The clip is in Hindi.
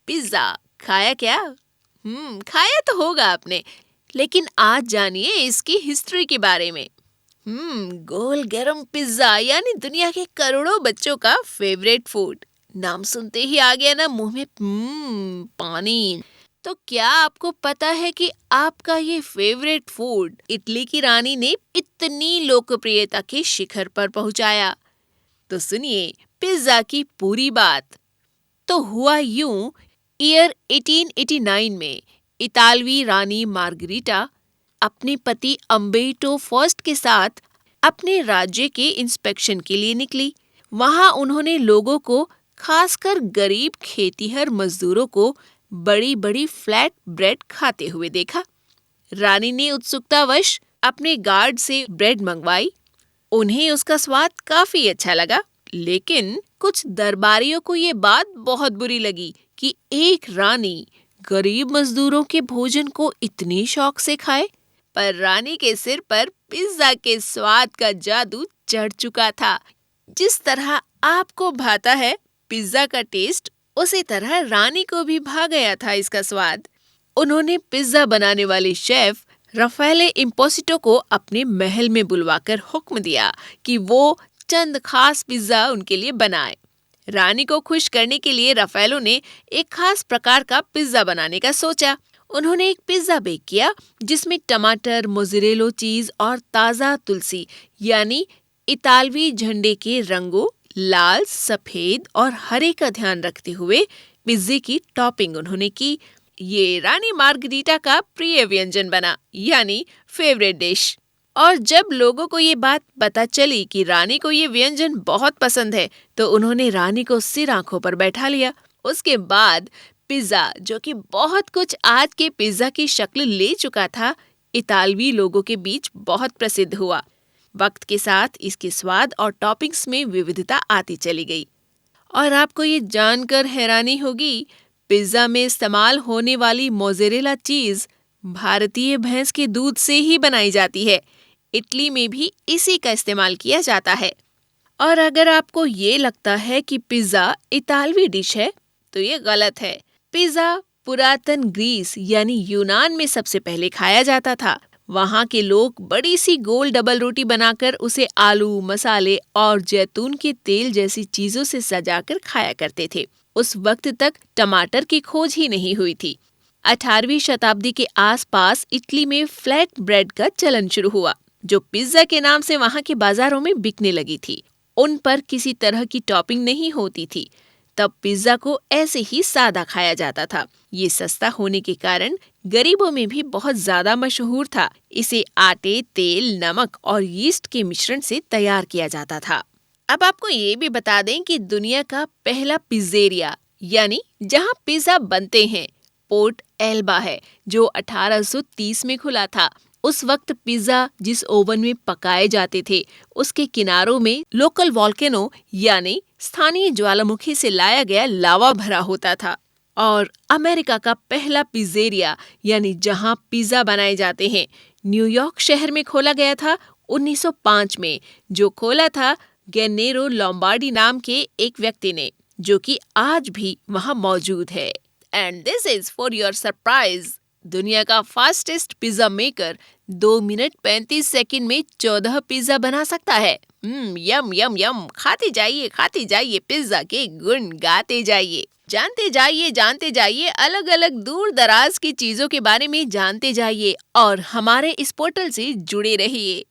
पिज्जा खाया क्या? खाया तो होगा आपने, लेकिन आज जानिए इसकी हिस्ट्री के बारे में। गोल गरम पिज्जा यानी दुनिया के करोड़ों बच्चों का फेवरेट फूड। नाम सुनते ही आ गया ना मुंह में पानी। तो क्या आपको पता है कि आपका ये फेवरेट फूड इटली की रानी ने इतनी लोकप्रियता के शिखर पर पहुंचाया? तो सुनिए पिज्जा की पूरी बात। तो हुआ यूं, ईयर 1889 में इतालवी रानी मार्गरीटा अपने पति अम्बेर्टो फर्स्ट के साथ अपने राज्य के इंस्पेक्शन के लिए निकली। वहां उन्होंने लोगों को, खासकर गरीब खेतीहर मजदूरों को, बड़ी बड़ी फ्लैट ब्रेड खाते हुए देखा। रानी ने उत्सुकतावश अपने गार्ड से ब्रेड मंगवाई। उन्हें उसका स्वाद काफी अच्छा लगा, लेकिन कुछ दरबारियों को ये बात बहुत बुरी लगी कि एक रानी गरीब मजदूरों के भोजन को इतनी शौक से खाए। पर रानी के सिर पर पिज्जा के स्वाद का जादू चढ़ चुका था। जिस तरह आपको भाता है पिज्जा का टेस्ट, उसी तरह रानी को भी भा गया था इसका स्वाद। उन्होंने पिज्जा बनाने वाले शेफ राफेले इम्पोसिटो को अपने महल में बुलवाकर हुक्म दिया कि वो चंद खास पिज्जा उनके लिए बनाए। रानी को खुश करने के लिए राफेलो ने एक खास प्रकार का पिज्जा बनाने का सोचा। उन्होंने एक पिज्जा बेक किया जिसमें टमाटर, मोज़रेला चीज और ताजा तुलसी यानी इतालवी झंडे के रंगों लाल, सफेद और हरे का ध्यान रखते हुए पिज्जे की टॉपिंग उन्होंने की। ये रानी मार्गरीटा का प्रिय व्यंजन बना, यानी फेवरेट डिश। और जब लोगों को ये बात पता चली कि रानी को ये व्यंजन बहुत पसंद है, तो उन्होंने रानी को सिर आंखों पर बैठा लिया। उसके बाद पिज्जा, जो कि बहुत कुछ आज के पिज्जा की शक्ल ले चुका था, इतालवी लोगों के बीच बहुत प्रसिद्ध हुआ। वक्त के साथ इसके स्वाद और टॉपिंग्स में विविधता आती चली गई। और आपको ये जानकर हैरानी होगी, पिज्जा में इस्तेमाल होने वाली मोज़रेला चीज भारतीय भैंस के दूध से ही बनाई जाती है। इटली में भी इसी का इस्तेमाल किया जाता है। और अगर आपको ये लगता है कि पिज्जा इतालवी डिश है, तो ये गलत है। पिज्जा पुरातन ग्रीस यानी यूनान में सबसे पहले खाया जाता था। वहाँ के लोग बड़ी सी गोल डबल रोटी बनाकर उसे आलू, मसाले और जैतून के तेल जैसी चीजों से सजाकर खाया करते थे। उस वक्त तक टमाटर की खोज ही नहीं हुई थी। 18वीं शताब्दी के आसपास इटली में फ्लैट ब्रेड का चलन शुरू हुआ, जो पिज्जा के नाम से वहाँ के बाजारों में बिकने लगी थी। उन पर किसी तरह की टॉपिंग नहीं होती थी। तब पिज्जा को ऐसे ही सादा खाया जाता था। ये सस्ता होने के कारण गरीबों में भी बहुत ज्यादा मशहूर था। इसे आटे, तेल, नमक और यीस्ट के मिश्रण से तैयार किया जाता था। अब आपको ये भी बता दें कि दुनिया का पहला पिज्जेरिया यानी जहाँ पिज्जा बनते हैं, पोर्ट एल्बा है, जो 1830 में खुला था। उस वक्त पिज्जा जिस ओवन में पकाए जाते थे, उसके किनारों में लोकल वॉल्केनो यानी स्थानीय ज्वालामुखी से लाया गया लावा भरा होता था। और अमेरिका का पहला पिज्जेरिया यानी जहां पिज्जा बनाए जाते हैं, न्यूयॉर्क शहर में खोला गया था 1905 में, जो खोला था गेनेरो लोम्बार्डी नाम के एक व्यक्ति ने, जो कि आज भी वहां मौजूद है। And this is for your surprise. दुनिया का fastest pizza maker 2 minute 35 second में 14 पिज्जा बना सकता है। यम यम यम, खाते जाइए पिज्जा के गुण गाते जाइए। जानते जाइए अलग अलग दूर दराज की चीजों के बारे में जानते जाइए और हमारे इस पोर्टल से जुड़े रहिए।